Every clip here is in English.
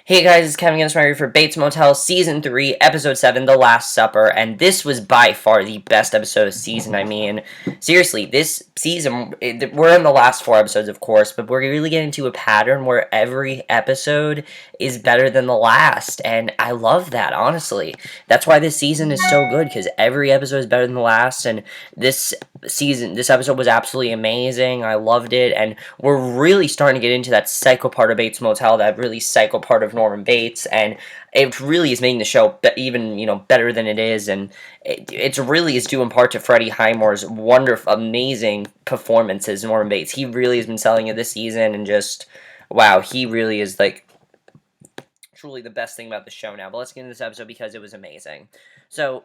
Hey guys, it's Kevin again for Bates Motel Season 3, Episode 7, The Last Supper, and this was by far the best episode of the season. I mean, seriously, this season, we're in the last 4 episodes, of course, but we're really getting into a pattern where every episode is better than the last, and I love that, honestly. That's why this season is so good, because every episode is better than the last, and this episode was absolutely amazing. I loved it, and we're really starting to get into that psycho part of Bates Motel, that really psycho part of Norman Bates, and it really is making the show even better than it is, and it really is due in part to Freddie Highmore's wonderful, amazing performance as Norman Bates. He really has been selling it this season, and just wow, he really is like truly the best thing about the show now. But let's get into this episode because it was amazing. So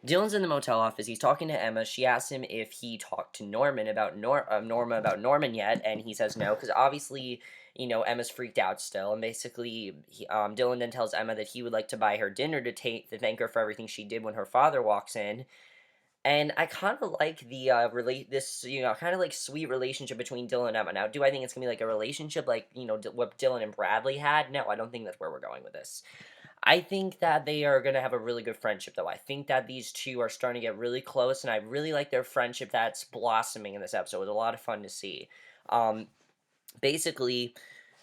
Dylan's in the motel office. He's talking to Emma. She asks him if he talked to Norman about Norma about Norman yet, and he says no because obviously, Emma's freaked out still. And basically, Dylan then tells Emma that he would like to buy her dinner to thank her for everything she did when her father walks in. And I kind of like the kind of like sweet relationship between Dylan and Emma. Now, do I think it's gonna be like a relationship like what Dylan and Bradley had? No, I don't think that's where we're going with this. I think that they are going to have a really good friendship, though. I think that these two are starting to get really close, and I really like their friendship that's blossoming in this episode. It was a lot of fun to see. Um, Basically,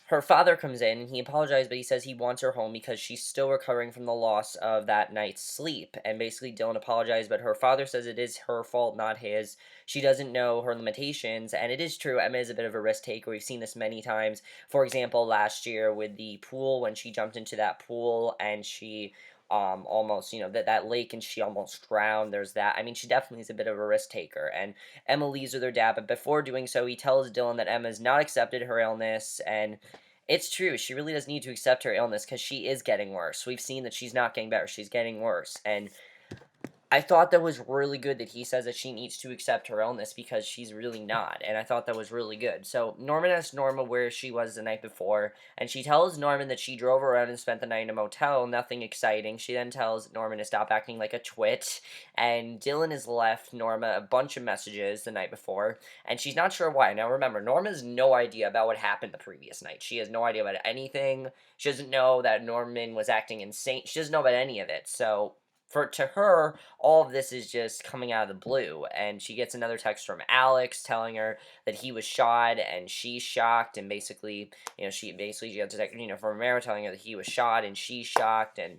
her father comes in and he apologizes, but he says he wants her home because she's still recovering from the loss of that night's sleep. And basically, Dylan apologizes, but her father says it is her fault, not his. She doesn't know her limitations, and it is true. Emma is a bit of a risk taker. We've seen this many times. For example, last year with the pool, when she jumped into that pool and she almost that lake and she almost drowned. There's that. I mean, she definitely is a bit of a risk taker, and Emma leaves with her dad, but before doing so, he tells Dylan that Emma's not accepted her illness, and it's true. She really does need to accept her illness because she is getting worse. We've seen that she's not getting better. She's getting worse. And I thought that was really good that he says that she needs to accept her illness because she's really not. And I thought that was really good. So Norman asks Norma where she was the night before. And she tells Norman that she drove around and spent the night in a motel. Nothing exciting. She then tells Norman to stop acting like a twit. And Dylan has left Norma a bunch of messages the night before. And she's not sure why. Now remember, Norma has no idea about what happened the previous night. She has no idea about anything. She doesn't know that Norman was acting insane. She doesn't know about any of it. So to her, all of this is just coming out of the blue, and she gets another text from Alex telling her that he was shot, and she's shocked, and basically, she gets a text, from Romero telling her that he was shot, and she's shocked, and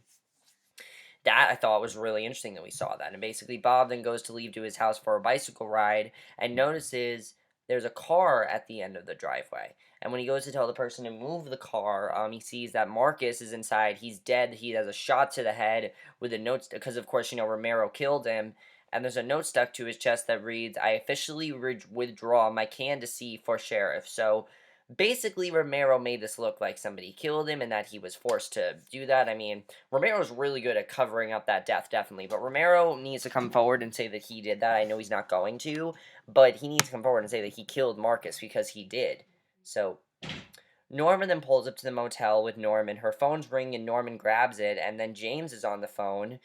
that I thought was really interesting that we saw that. And basically, Bob then goes to leave to his house for a bicycle ride and notices there's a car at the end of the driveway. And when he goes to tell the person to move the car, he sees that Marcus is inside. He's dead. He has a shot to the head with a note, because of course, Romero killed him. And there's a note stuck to his chest that reads, "I officially withdraw my candidacy for sheriff." So basically, Romero made this look like somebody killed him and that he was forced to do that. I mean, Romero's really good at covering up that death, definitely. But Romero needs to come forward and say that he did that. I know he's not going to, but he needs to come forward and say that he killed Marcus because he did. So Norman then pulls up to the motel with Norman. Her phone's ringing and Norman grabs it, and then James is on the phone.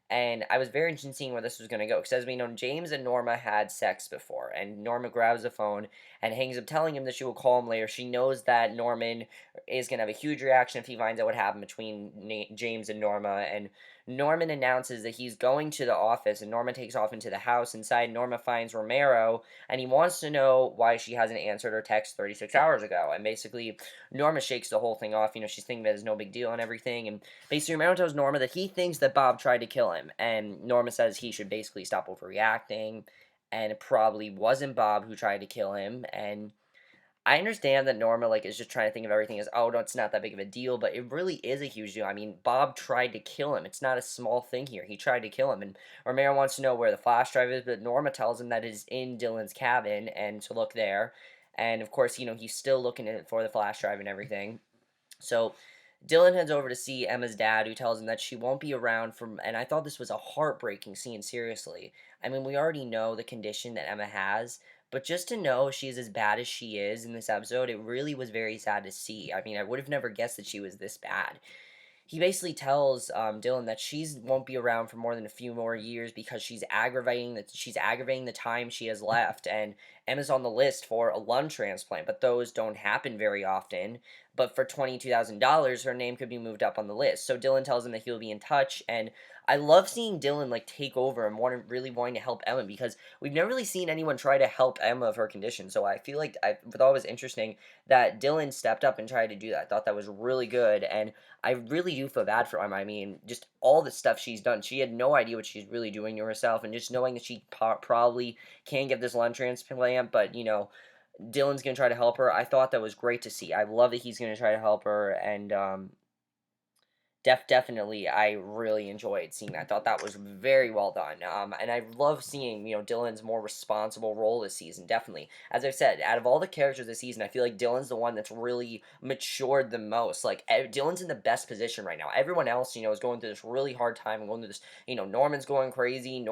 And I was very interested in seeing where this was going to go. Because as we know, James and Norma had sex before. And Norma grabs the phone and hangs up, telling him that she will call him later. She knows that Norman is going to have a huge reaction if he finds out what happened between James and Norma. And Norman announces that he's going to the office. And Norma takes off into the house. Inside, Norma finds Romero. And he wants to know why she hasn't answered her text 36 hours ago. And basically, Norma shakes the whole thing off. She's thinking that it's no big deal and everything. And basically, Romero tells Norma that he thinks that Bob tried to kill him, and Norma says he should basically stop overreacting, and it probably wasn't Bob who tried to kill him. And I understand that Norma is just trying to think of everything as, oh no, it's not that big of a deal, but it really is a huge deal. I mean, Bob tried to kill him. It's not a small thing here. He tried to kill him, and Romero wants to know where the flash drive is, but Norma tells him that it is in Dylan's cabin and to look there. And of course, he's still looking for the flash drive and everything. So Dylan heads over to see Emma's dad, who tells him that she won't be around for. And I thought this was a heartbreaking scene, seriously. I mean, we already know the condition that Emma has, but just to know she's as bad as she is in this episode, it really was very sad to see. I mean, I would have never guessed that she was this bad. He basically tells Dylan that she won't be around for more than a few more years because she's aggravating the time she has left, and Emma's on the list for a lung transplant, but those don't happen very often. But for $22,000, her name could be moved up on the list. So Dylan tells him that he'll be in touch, and I love seeing Dylan like take over and really wanting to help Emma, because we've never really seen anyone try to help Emma of her condition. So I feel like I thought it was interesting that Dylan stepped up and tried to do that. I thought that was really good, and I really do feel bad for Emma. I mean, just all the stuff she's done. She had no idea what she's really doing to herself, and just knowing that she probably can get this lung transplant, but Dylan's gonna try to help her. I thought that was great to see. I love that he's gonna try to help her, and definitely, I really enjoyed seeing that. I thought that was very well done. And I love seeing, Dylan's more responsible role this season. Definitely, as I've said, out of all the characters this season, I feel like Dylan's the one that's really matured the most. Like Dylan's in the best position right now. Everyone else, is going through this really hard time and going through this. Norman's going crazy.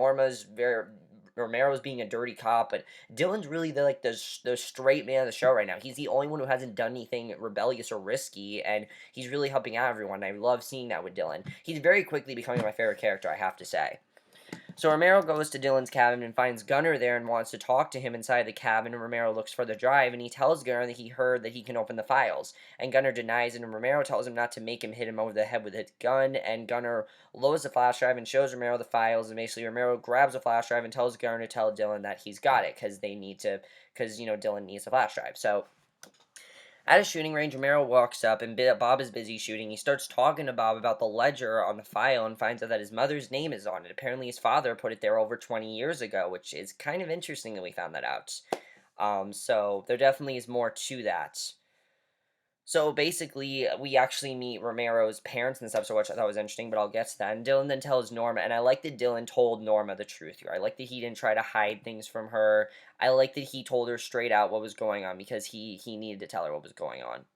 Romero's being a dirty cop, but Dylan's really the straight man of the show right now. He's the only one who hasn't done anything rebellious or risky, and he's really helping out everyone. I love seeing that with Dylan. He's very quickly becoming my favorite character, I have to say. So Romero goes to Dylan's cabin and finds Gunnar there and wants to talk to him inside the cabin, and Romero looks for the drive, and he tells Gunnar that he heard that he can open the files. And Gunnar denies it, and Romero tells him not to make him hit him over the head with his gun, and Gunnar lowers the flash drive and shows Romero the files, and basically Romero grabs the flash drive and tells Gunnar to tell Dylan that he's got it, because Dylan needs the flash drive. So at a shooting range, Romero walks up, and Bob is busy shooting. He starts talking to Bob about the ledger on the file and finds out that his mother's name is on it. Apparently, his father put it there over 20 years ago, which is kind of interesting that we found that out. So there definitely is more to that. So basically, we actually meet Romero's parents in this episode, which I thought was interesting, but I'll get to that. And Dylan then tells Norma, and I like that Dylan told Norma the truth here. I like that he didn't try to hide things from her. I like that he told her straight out what was going on, because he needed to tell her what was going on.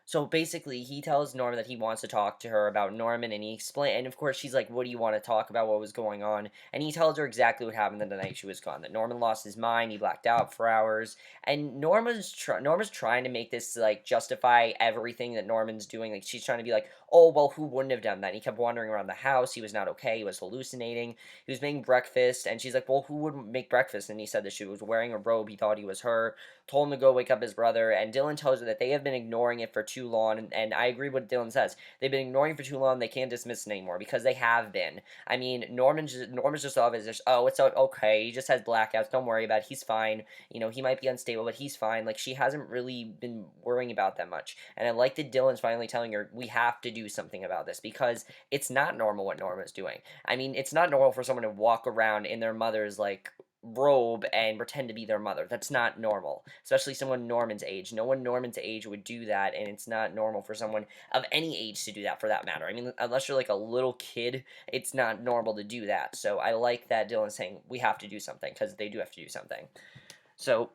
So basically, he tells Norma that he wants to talk to her about Norman, and and of course, she's like, "What do you want to talk about? What was going on?" And he tells her exactly what happened the night she was gone. That Norman lost his mind, he blacked out for hours, and Norma's trying to make this like justify everything that Norman's doing. Like she's trying to be like, "Oh well, who wouldn't have done that?" And he kept wandering around the house. He was not okay. He was hallucinating. He was making breakfast, and she's like, "Well, who would make breakfast?" And he said that she was wearing a robe. He thought he was her. Told him to go wake up his brother, and Dylan tells her that they have been ignoring it for too long, and I agree with what Dylan says. They've been ignoring it for too long, they can't dismiss it anymore, because they have been. I mean, Norman's just off as just, oh, it's okay, he just has blackouts, don't worry about it, he's fine, he might be unstable, but he's fine. Like, she hasn't really been worrying about that much, and I like that Dylan's finally telling her, we have to do something about this, because it's not normal what Norma's doing. I mean, it's not normal for someone to walk around in their mother's, like, robe and pretend to be their mother. That's not normal, especially someone Norman's age. No one Norman's age would do that, and it's not normal for someone of any age to do that, for that matter. I mean, unless you're like a little kid, it's not normal to do that. So I like that Dylan's saying we have to do something, because they do have to do something. So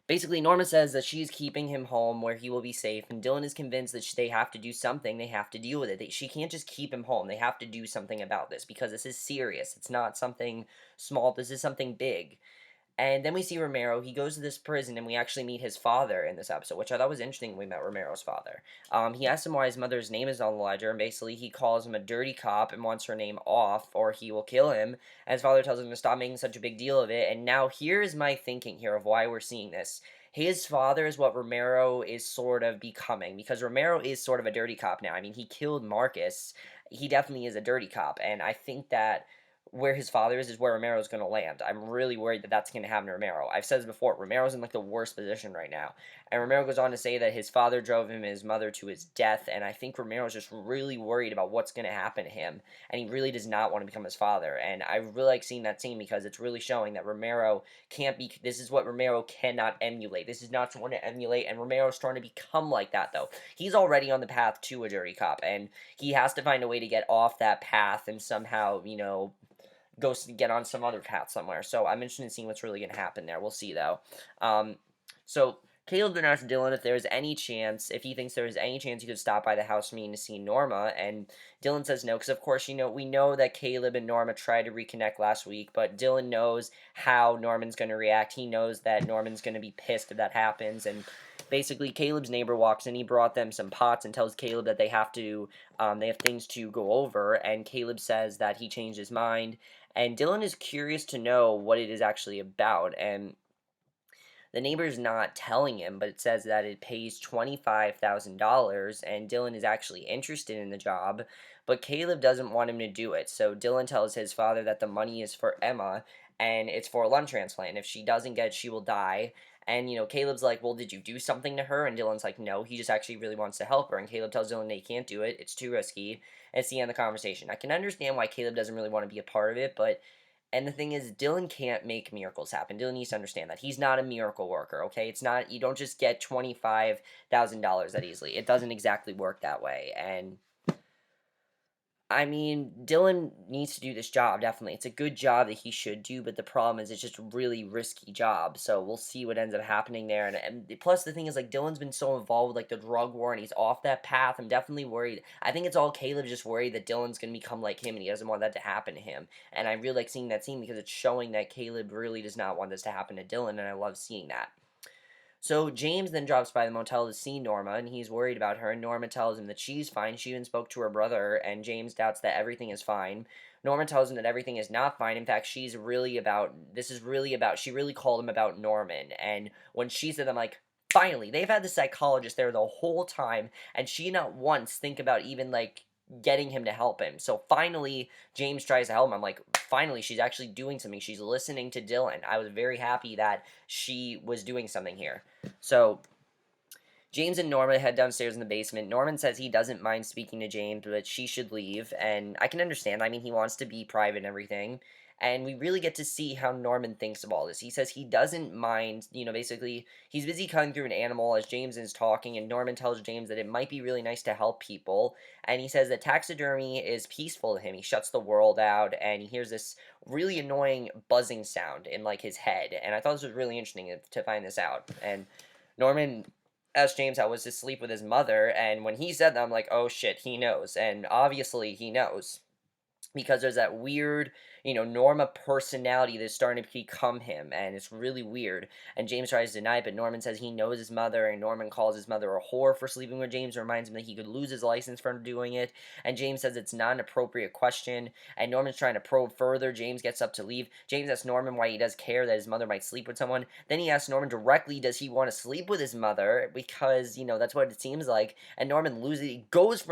basically, Norma says that she's keeping him home where he will be safe, and Dylan is convinced that they have to do something. They have to deal with it. She can't just keep him home. They have to do something about this, because this is serious. It's not something small. This is something big. And then we see Romero. He goes to this prison, and we actually meet his father in this episode, which I thought was interesting when we met Romero's father. He asks him why his mother's name is on the ledger, and basically he calls him a dirty cop and wants her name off, or he will kill him. And his father tells him to stop making such a big deal of it. And now here's my thinking here of why we're seeing this. His father is what Romero is sort of becoming, because Romero is sort of a dirty cop now. I mean, he killed Marcus. He definitely is a dirty cop, and I think that where his father is where Romero's going to land. I'm really worried that that's going to happen to Romero. I've said this before, Romero's in like the worst position right now. And Romero goes on to say that his father drove him and his mother to his death, and I think Romero's just really worried about what's going to happen to him, and he really does not want to become his father. And I really like seeing that scene, because it's really showing that Romero can't be, this is what Romero cannot emulate. This is not someone to emulate, and Romero's trying to become like that, though. He's already on the path to a dirty cop, and he has to find a way to get off that path and somehow, go get on some other path somewhere. So I'm interested in seeing what's really going to happen there. We'll see, though. So Caleb then asked Dylan if there's any chance, if he thinks there is any chance he could stop by the house meeting to see Norma, and Dylan says no, because of course, we know that Caleb and Norma tried to reconnect last week, but Dylan knows how Norman's going to react. He knows that Norman's going to be pissed if that happens, and basically Caleb's neighbor walks in, he brought them some pots and tells Caleb that they have things to go over, and Caleb says that he changed his mind, and Dylan is curious to know what it is actually about, and the neighbor's not telling him, but it says that it pays $25,000, and Dylan is actually interested in the job, but Caleb doesn't want him to do it. So Dylan tells his father that the money is for Emma, and it's for a lung transplant. If she doesn't get it, she will die. And, Caleb's like, well, did you do something to her? And Dylan's like, no, he just actually really wants to help her. And Caleb tells Dylan they can't do it. It's too risky. And it's the end of the conversation. I can understand why Caleb doesn't really want to be a part of it, but and the thing is, Dylan can't make miracles happen. Dylan needs to understand that. He's not a miracle worker, okay? It's not, you don't just get $25,000 that easily. It doesn't exactly work that way. And I mean, Dylan needs to do this job, definitely. It's a good job that he should do, but the problem is it's just a really risky job. So we'll see what ends up happening there. And plus, the thing is, like, Dylan's been so involved with, like, the drug war, and he's off that path. I'm definitely worried. I think it's all Caleb just worried that Dylan's going to become like him, and he doesn't want that to happen to him. And I really like seeing that scene because it's showing that Caleb really does not want this to happen to Dylan, and I love seeing that. So James then drops by the motel to see Norma, and he's worried about her, and Norma tells him that she's fine. She even spoke to her brother, and James doubts that everything is fine. Norma tells him that everything is not fine. In fact, she really called him about Norman, and when she said, I'm like, finally, they've had the psychologist there the whole time, and she not once think about even, like, getting him to help him. So finally, James tries to help him. I'm like, finally, she's actually doing something. She's listening to Dylan. I was very happy that she was doing something here. So James and Norma head downstairs in the basement. Norman says he doesn't mind speaking to James, but she should leave, and I can understand. I mean, he wants to be private and everything, and we really get to see how Norman thinks of all this. He says he doesn't mind, basically, he's busy cutting through an animal as James is talking, and Norman tells James that it might be really nice to help people, and he says that taxidermy is peaceful to him. He shuts the world out, and he hears this really annoying buzzing sound in, like, his head, and I thought this was really interesting to find this out, and Norman asked James how was his sleep with his mother, and when he said that, I'm like, oh shit, he knows, and obviously he knows. Because there's that weird, Norma personality that's starting to become him, and it's really weird. And James tries to deny it, but Norman says he knows his mother, and Norman calls his mother a whore for sleeping with James, reminds him that he could lose his license for doing it, and James says it's not an appropriate question, and Norman's trying to probe further. James gets up to leave. James asks Norman why he does care that his mother might sleep with someone. Then he asks Norman directly, does he want to sleep with his mother, because, that's what it seems like, and Norman loses. He goes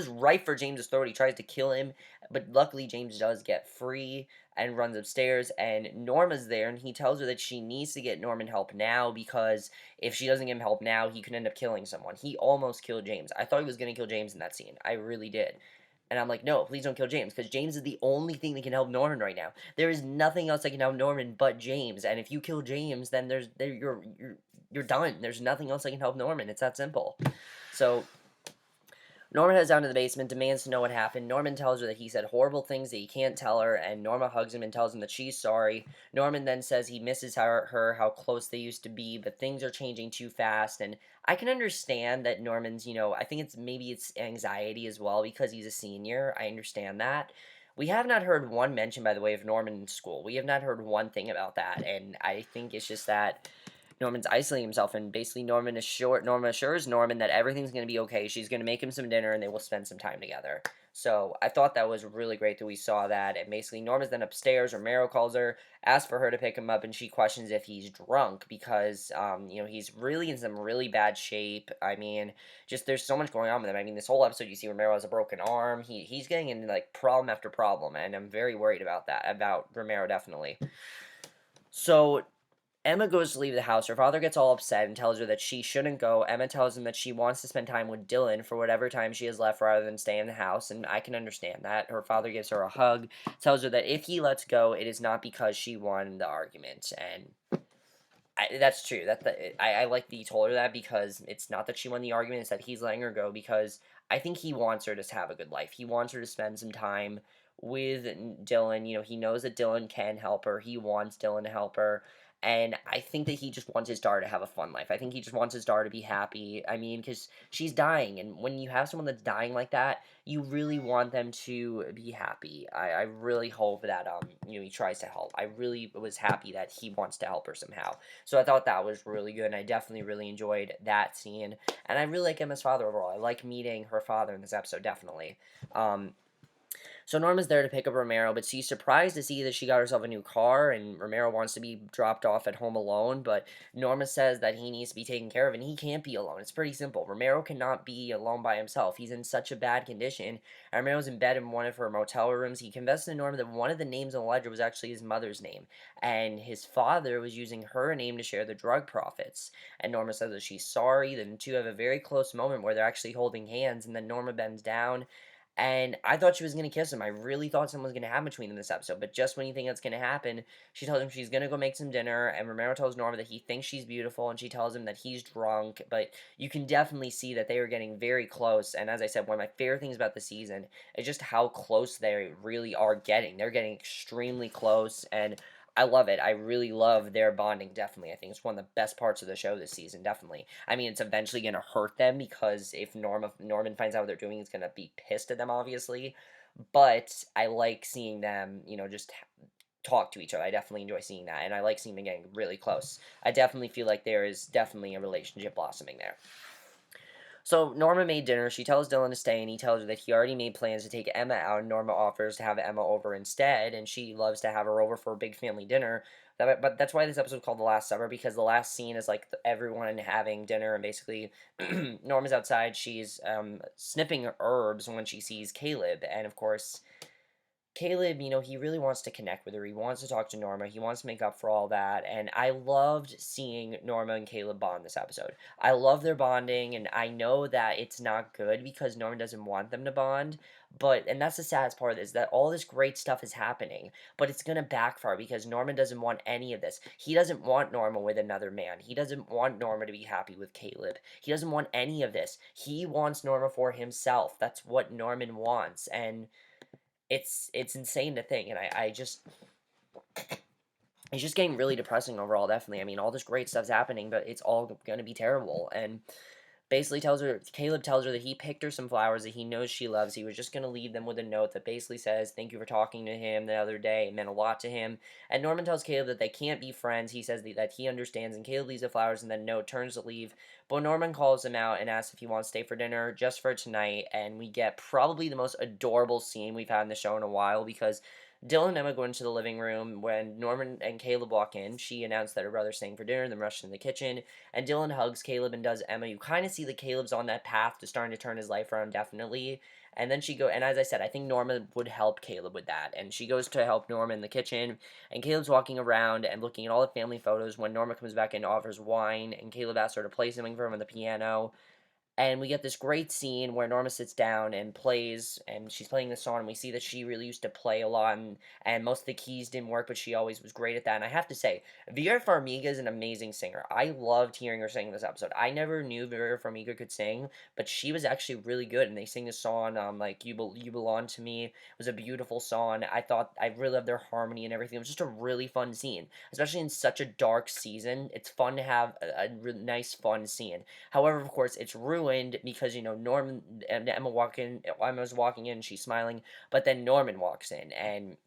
right for James's throat. He tries to kill him, but luckily, James does get free and runs upstairs, and Norma's there, and he tells her that she needs to get Norman help now because if she doesn't get him help now, he could end up killing someone. He almost killed James. I thought he was going to kill James in that scene. I really did. And I'm like, no, please don't kill James, because James is the only thing that can help Norman right now. There is nothing else that can help Norman but James, and if you kill James, then you're done. There's nothing else that can help Norman. It's that simple. So Norman heads down to the basement, demands to know what happened. Norman tells her that he said horrible things that he can't tell her, and Norma hugs him and tells him that she's sorry. Norman then says he misses her, how close they used to be, but things are changing too fast, and I can understand that Norman's, I think it's anxiety as well, because he's a senior. I understand that. We have not heard one mention, by the way, of Norman in school. We have not heard one thing about that, and I think it's just that Norman's isolating himself, and basically Norma assures Norman that everything's going to be okay. She's going to make him some dinner, and they will spend some time together. So I thought that was really great that we saw that, and basically Norma's then upstairs. Romero calls her, asks for her to pick him up, and she questions if he's drunk because, he's really in some really bad shape. I mean, just there's so much going on with him. I mean, this whole episode you see Romero has a broken arm. He's getting into, like, problem after problem, and I'm very worried about that, about Romero, definitely. So Emma goes to leave the house. Her father gets all upset and tells her that she shouldn't go. Emma tells him that she wants to spend time with Dylan for whatever time she has left rather than stay in the house, and I can understand that. Her father gives her a hug, tells her that if he lets go, it is not because she won the argument, and that's true. I like that he told her that, because it's not that she won the argument, it's that he's letting her go because I think he wants her to have a good life. He wants her to spend some time with Dylan. He knows that Dylan can help her. He wants Dylan to help her. And I think that he just wants his daughter to have a fun life. I think he just wants his daughter to be happy. I mean, because she's dying. And when you have someone that's dying like that, you really want them to be happy. I really hope that, he tries to help. I really was happy that he wants to help her somehow. So I thought that was really good. And I definitely really enjoyed that scene. And I really like Emma's father overall. I like meeting her father in this episode, definitely. So Norma's there to pick up Romero, but she's surprised to see that she got herself a new car, and Romero wants to be dropped off at home alone, but Norma says that he needs to be taken care of, and he can't be alone. It's pretty simple. Romero cannot be alone by himself. He's in such a bad condition, and Romero's in bed in one of her motel rooms. He confessed to Norma that one of the names on the ledger was actually his mother's name, and his father was using her name to share the drug profits. And Norma says that she's sorry. Then the two have a very close moment where they're actually holding hands, and then Norma bends down and I thought she was going to kiss him. I really thought something was going to happen between them this episode. But just when you think that's going to happen, she tells him she's going to go make some dinner. And Romero tells Norma that he thinks she's beautiful. And she tells him that he's drunk. But you can definitely see that they are getting very close. And as I said, one of my favorite things about the season is just how close they really are getting. They're getting extremely close. And I love it. I really love their bonding, definitely. I think it's one of the best parts of the show this season, definitely. I mean, it's eventually going to hurt them because if Norman finds out what they're doing, he's going to be pissed at them, obviously. But I like seeing them, just talk to each other. I definitely enjoy seeing that, and I like seeing them getting really close. I definitely feel like there is definitely a relationship blossoming there. So Norma made dinner. She tells Dylan to stay, and he tells her that he already made plans to take Emma out, and Norma offers to have Emma over instead, and she loves to have her over for a big family dinner. But that's why this episode is called The Last Supper, because the last scene is like everyone having dinner, and basically Norma's outside. She's sniffing herbs when she sees Caleb, and of course Caleb, he really wants to connect with her. He wants to talk to Norma. He wants to make up for all that. And I loved seeing Norma and Caleb bond this episode. I love their bonding, and I know that it's not good because Norma doesn't want them to bond. And that's the saddest part is that all this great stuff is happening, but it's going to backfire because Norman doesn't want any of this. He doesn't want Norma with another man. He doesn't want Norma to be happy with Caleb. He doesn't want any of this. He wants Norma for himself. That's what Norman wants. And it's insane to think, and I just it's just getting really depressing overall. Definitely, I mean, all this great stuff's happening, but it's all gonna be terrible. And basically Caleb tells her that he picked her some flowers that he knows she loves. He was just going to leave them with a note that basically says, thank you for talking to him the other day. It meant a lot to him. And Norman tells Caleb that they can't be friends. He says that he understands, and Caleb leaves the flowers and then note turns to leave. But Norman calls him out and asks if he wants to stay for dinner just for tonight. And we get probably the most adorable scene we've had in the show in a while because Dylan and Emma go into the living room. When Norman and Caleb walk in, she announced that her brother's staying for dinner, then rushed in the kitchen, and Dylan hugs Caleb and does Emma. You kind of see that Caleb's on that path to starting to turn his life around, definitely. And then and as I said, I think Norma would help Caleb with that. And she goes to help Norma in the kitchen, and Caleb's walking around and looking at all the family photos when Norma comes back and offers wine, and Caleb asks her to play something for him on the piano. And we get this great scene where Norma sits down and plays, and she's playing the song, and we see that she really used to play a lot, and most of the keys didn't work, but she always was great at that. And I have to say, Vera Farmiga is an amazing singer. I loved hearing her sing this episode. I never knew Vera Farmiga could sing, but she was actually really good, and they sing this song, like, You Belong to Me. It was a beautiful song. I really loved their harmony and everything. It was just a really fun scene, especially in such a dark season. It's fun to have a really nice, fun scene. However, of course, it's ruined because Norman and Emma's walking in, she's smiling, but then Norman walks in and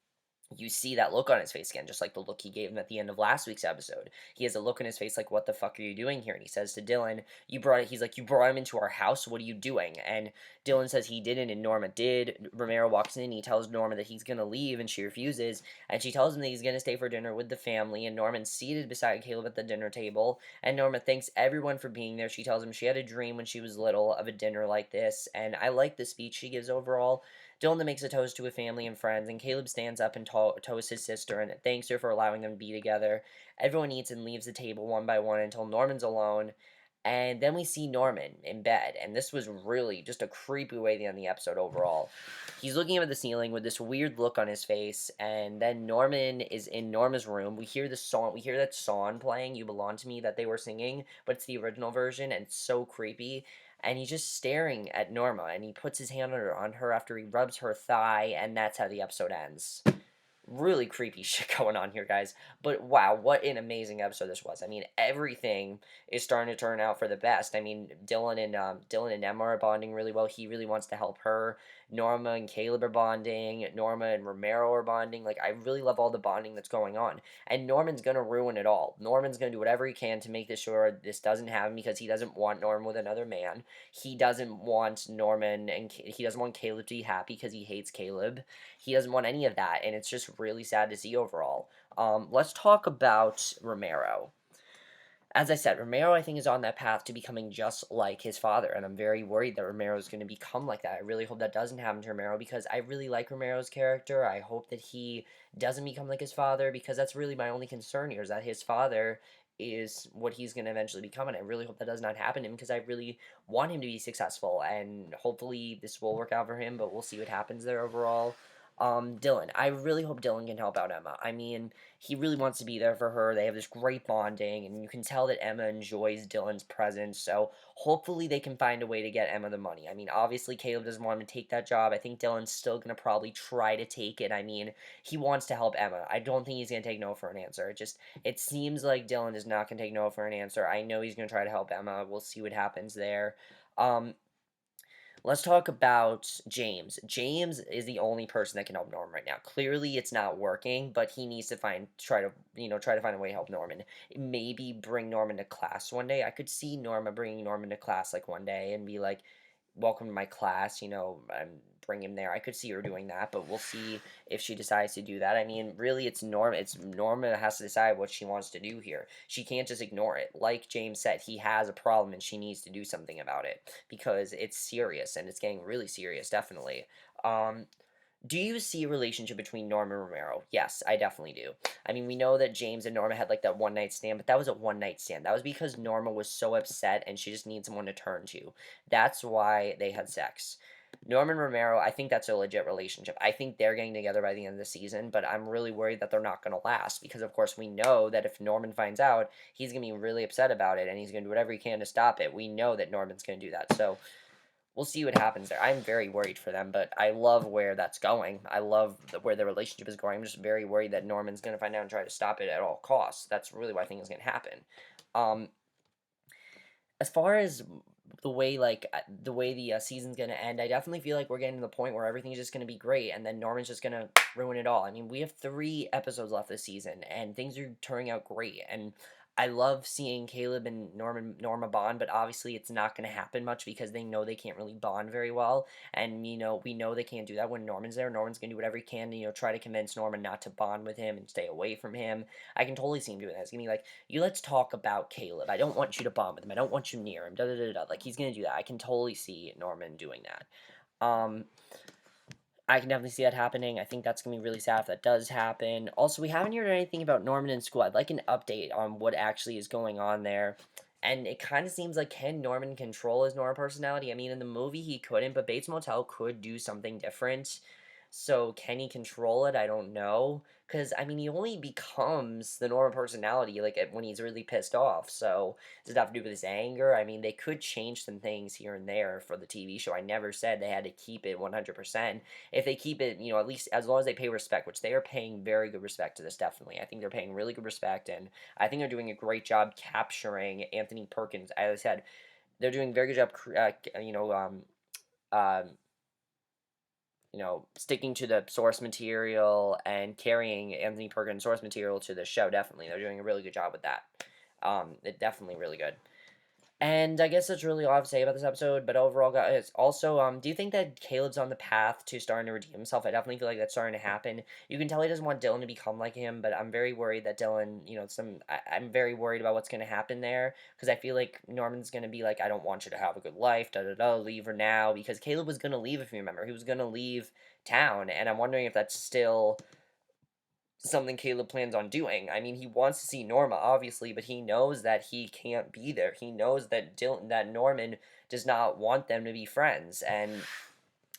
you see that look on his face again, just like the look he gave him at the end of last week's episode. He has a look on his face like, what the fuck are you doing here? And he says to Dylan, he's like, you brought him into our house, what are you doing? And Dylan says he didn't, and Norma did. Romero walks in, he tells Norma that he's gonna leave, and she refuses, and she tells him that he's gonna stay for dinner with the family, and Norman's seated beside Caleb at the dinner table, and Norma thanks everyone for being there. She tells him she had a dream when she was little of a dinner like this, and I like the speech she gives overall. Dylan then makes a toast to a family and friends, and Caleb stands up and toasts his sister and thanks her for allowing them to be together. Everyone eats and leaves the table one by one until Norman's alone, and then we see Norman in bed, and this was really just a creepy way to end the episode overall. He's looking up at the ceiling with this weird look on his face, and then Norman is in Norma's room. We hear that song playing, You Belong to Me, that they were singing, but it's the original version, and it's so creepy. And he's just staring at Norma, and he puts his hand on her after he rubs her thigh, and that's how the episode ends. really creepy shit going on here, guys. But wow, what an amazing episode this was. I mean, everything is starting to turn out for the best. I mean, Dylan and Emma are bonding really well. He really wants to help her. Norma and Caleb are bonding. Norma and Romero are bonding. Like, I really love all the bonding that's going on. And Norman's gonna ruin it all. Norman's gonna do whatever he can to make this sure this doesn't happen because he doesn't want Norman with another man. He doesn't want he doesn't want Caleb to be happy because he hates Caleb. He doesn't want any of that, and it's just really sad to see overall. Let's talk about Romero. As I said, Romero, I think, is on that path to becoming just like his father, and I'm very worried that Romero is going to become like that. I really hope that doesn't happen to Romero because I really like Romero's character. I hope that he doesn't become like his father because that's really my only concern here is that his father is what he's going to eventually become, and I really hope that does not happen to him because I really want him to be successful, and hopefully this will work out for him, but we'll see what happens there overall. Dylan. I really hope Dylan can help out Emma. I mean, he really wants to be there for her. They have this great bonding, and you can tell that Emma enjoys Dylan's presence. So hopefully they can find a way to get Emma the money. I mean, obviously Caleb doesn't want him to take that job. I think Dylan's still gonna probably try to take it. I mean, he wants to help Emma. I don't think he's gonna take no for an answer. It seems like Dylan is not gonna take no for an answer. I know he's gonna try to help Emma. We'll see what happens there. Um, Let's talk about James. James is the only person that can help Norman right now. Clearly, it's not working, but he needs to try to find a way to help Norman. Maybe bring Norman to class one day. I could see Norma bringing Norman to class like one day and be like, "Welcome to my class," and bring him there. I could see her doing that, but we'll see if she decides to do that. I mean, really, it's Norma. It's Norma that has to decide what she wants to do here. She can't just ignore it. Like James said, he has a problem and she needs to do something about it because it's serious and it's getting really serious, definitely. Um, do you see a relationship between Norma and Romero? Yes, I definitely do. I mean, we know that James and Norma had like that one night stand, but that was a one night stand. That was because Norma was so upset and she just needs someone to turn to. That's why they had sex. Norman and Romero, I think that's a legit relationship. I think they're getting together by the end of the season, but I'm really worried that they're not going to last because, of course, we know that if Norman finds out, he's going to be really upset about it and he's going to do whatever he can to stop it. We know that Norman's going to do that. So we'll see what happens there. I'm very worried for them, but I love where that's going. I love where the relationship is going. I'm just very worried that Norman's going to find out and try to stop it at all costs. That's really what I think is going to happen. Um, as far as the way the season's going to end, I definitely feel like we're getting to the point where everything's just going to be great, and then Norman's just going to ruin it all. I mean, we have 3 episodes left this season, and things are turning out great, and I love seeing Caleb and Norma bond, but obviously it's not going to happen much because they know they can't really bond very well, and we know they can't do that when Norman's there. Norman's going to do whatever he can to try to convince Norman not to bond with him and stay away from him. I can totally see him doing that. It's gonna be like, you let's talk about Caleb. I don't want you to bond with him. I don't want you near him. Da da da da. Like he's gonna do that. I can totally see Norman doing that. Um, I can definitely see that happening. I think that's gonna be really sad if that does happen. Also, we haven't heard anything about Norman in school. I'd like an update on what actually is going on there. And it kind of seems like can Norman control his Norma personality? I mean, in the movie he couldn't, but Bates Motel could do something different. So can he control it? I don't know. Because, I mean, he only becomes the Norma personality, like, when he's really pissed off. So, does it have to do with his anger? I mean, they could change some things here and there for the TV show. I never said they had to keep it 100%. If they keep it, at least as long as they pay respect, which they are paying very good respect to this, definitely. I think they're paying really good respect, and I think they're doing a great job capturing Anthony Perkins. As I said, they're doing a very good job, um, sticking to the source material and carrying Anthony Perkins' source material to the show, definitely. They're doing a really good job with that. It definitely really good. And I guess that's really all I have to say about this episode. But overall, guys, also, do you think that Caleb's on the path to starting to redeem himself? I definitely feel like that's starting to happen. You can tell he doesn't want Dylan to become like him, but I'm very worried that Dylan, I'm very worried about what's going to happen there because I feel like Norman's going to be like, I don't want you to have a good life, da da da, leave her now. Because Caleb was going to leave, if you remember. He was going to leave town, and I'm wondering if that's still something Caleb plans on doing. I mean, he wants to see Norma, obviously, but he knows that he can't be there. He knows that Norman does not want them to be friends, and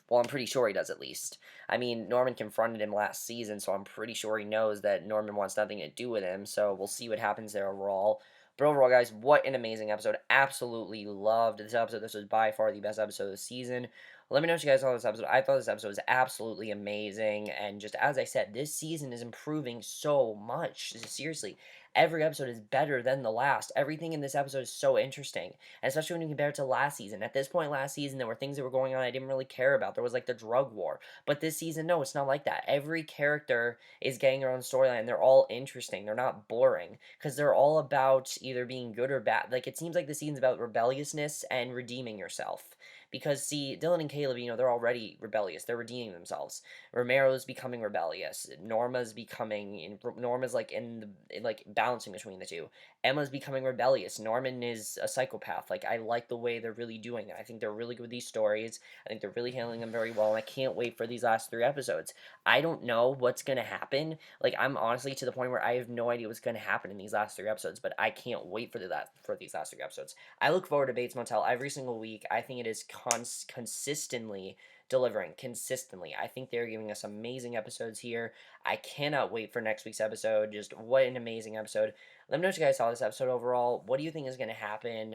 well, I'm pretty sure he does at least. I mean, Norman confronted him last season, so I'm pretty sure he knows that Norman wants nothing to do with him. So we'll see what happens there overall. But overall, guys, what an amazing episode. Absolutely loved this episode. This was by far the best episode of the season. Let me know what you guys thought of this episode. I thought this episode was absolutely amazing, and just as I said, this season is improving so much. Seriously, every episode is better than the last. Everything in this episode is so interesting, and especially when you compare it to last season. At this point last season, there were things that were going on I didn't really care about. There was like the drug war, but this season, no, it's not like that. Every character is getting their own storyline. They're all interesting. They're not boring because they're all about either being good or bad. Like it seems like the season's about rebelliousness and redeeming yourself. Because see, Dylan and Caleb, they're already rebellious. They're redeeming themselves. Romero's becoming rebellious. Norma's like like balancing between the two. Emma's becoming rebellious. Norman is a psychopath. Like I like the way they're really doing it. I think they're really good with these stories. I think they're really handling them very well, and I can't wait for these last 3 episodes. I don't know what's gonna happen. Like I'm honestly to the point where I have no idea what's gonna happen in these last 3 episodes, but I can't wait for these last 3 episodes. I look forward to Bates Motel every single week. I think it is consistently delivering. Consistently. I think they're giving us amazing episodes here. I cannot wait for next week's episode. Just what an amazing episode. Let me know what you guys saw this episode overall. What do you think is going to happen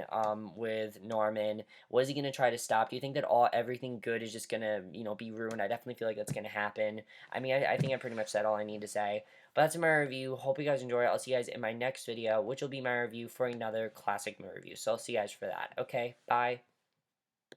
with Norman? What is he going to try to stop? Do you think that everything good is just going to, be ruined? I definitely feel like that's going to happen. I mean, I think I pretty much said all I need to say. But that's my review. Hope you guys enjoy it. I'll see you guys in my next video, which will be my review for another classic movie review. So I'll see you guys for that. Okay, bye.